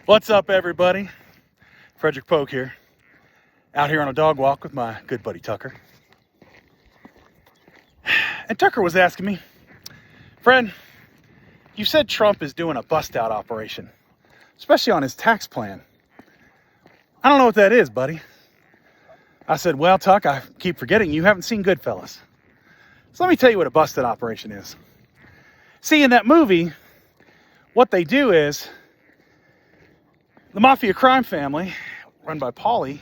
What's up, everybody? Frederick Polk here, out here on a dog walk with my good buddy Tucker. And Tucker was asking me, Fred, you said Trump is doing a bust out operation, especially on his tax plan. I don't know what that is, buddy. I said, well, Tuck, I keep forgetting you haven't seen Goodfellas. So let me tell you what a bust out operation is. See, in that movie, what they do is the Mafia crime family, run by Paulie,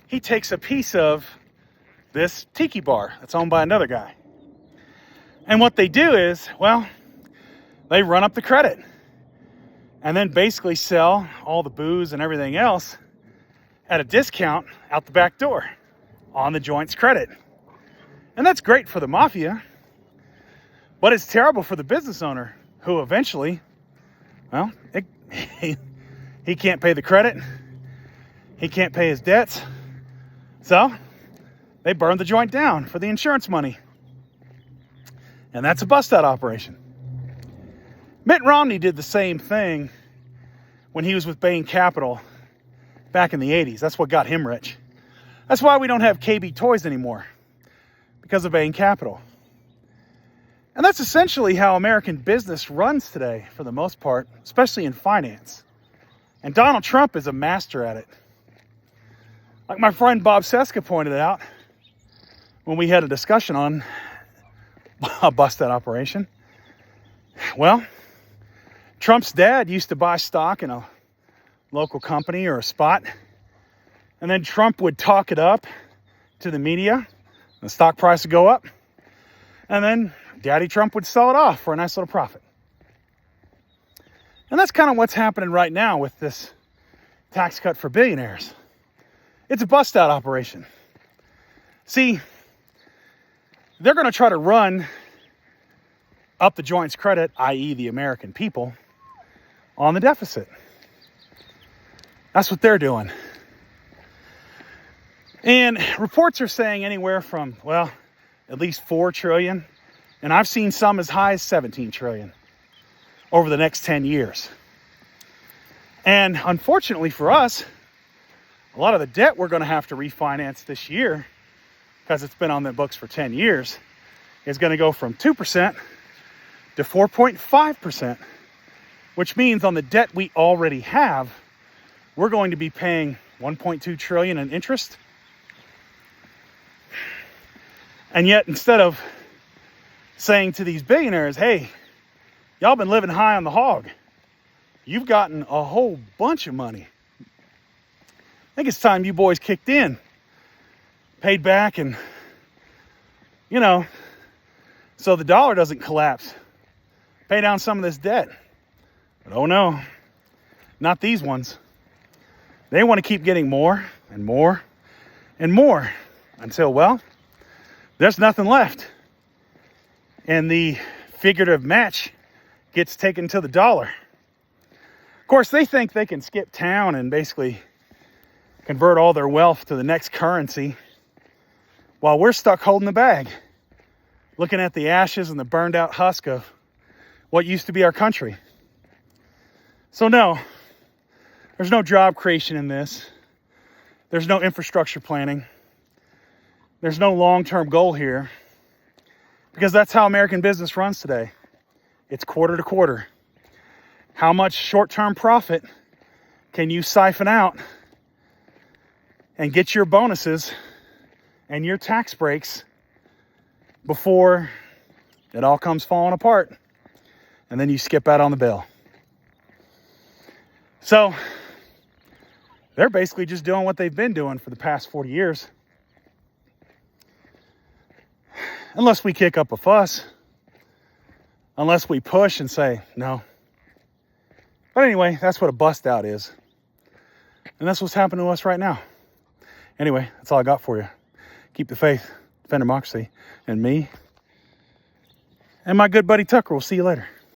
he takes a piece of this tiki bar that's owned by another guy. And what they do is, well, they run up the credit and then basically sell all the booze and everything else at a discount out the back door on the joint's credit. And that's great for the mafia, but it's terrible for the business owner who eventually, well, he can't pay the credit. He can't pay his debts. So they burn the joint down for the insurance money. And that's a bust-out operation. Mitt Romney did the same thing when he was with Bain Capital back in the 80s. That's what got him rich. That's why we don't have KB Toys anymore, because of Bain Capital. And that's essentially how American business runs today, for the most part, especially in finance. And Donald Trump is a master at it. Like my friend Bob Seska pointed out when we had a discussion on a bust-out operation. Well, Trump's dad used to buy stock in a local company or a spot, and then Trump would talk it up to the media. The stock price would go up, and then Daddy Trump would sell it off for a nice little profit. And that's kind of what's happening right now with this tax cut for billionaires. It's a bust-out operation. See, they're going to try to run up the joint's credit, i.e. the American people, on the deficit. That's what they're doing. And reports are saying anywhere from, well, at least 4 trillion, and I've seen some as high as 17 trillion over the next 10 years. And unfortunately for us, a lot of the debt we're going to have to refinance this year, because it's been on the books for 10 years, is going to go from 2% to 4.5%, which means on the debt we already have, we're going to be paying 1.2 trillion in interest. And yet, instead of saying to these billionaires, hey, y'all been living high on the hog, you've gotten a whole bunch of money. I think it's time you boys kicked in, paid back, and, so the dollar doesn't collapse. Pay down some of this debt. But oh no, not these ones. They want to keep getting more and more and more until, well, there's nothing left. And the figurative match gets taken to the dollar. Of course, they think they can skip town and basically convert all their wealth to the next currency while we're stuck holding the bag, looking at the ashes and the burned out husk of what used to be our country. So no, there's no job creation in this. There's no infrastructure planning. There's no long-term goal here, because that's how American business runs today. It's quarter to quarter. How much short-term profit can you siphon out and get your bonuses and your tax breaks before it all comes falling apart, and then you skip out on the bill? So they're basically just doing what they've been doing for the past 40 years. Unless we kick up a fuss, unless we push and say no. But anyway, that's what a bust out is. And that's what's happening to us right now. Anyway, that's all I got for you. Keep the faith, defend democracy, and me and my good buddy Tucker. We'll see you later.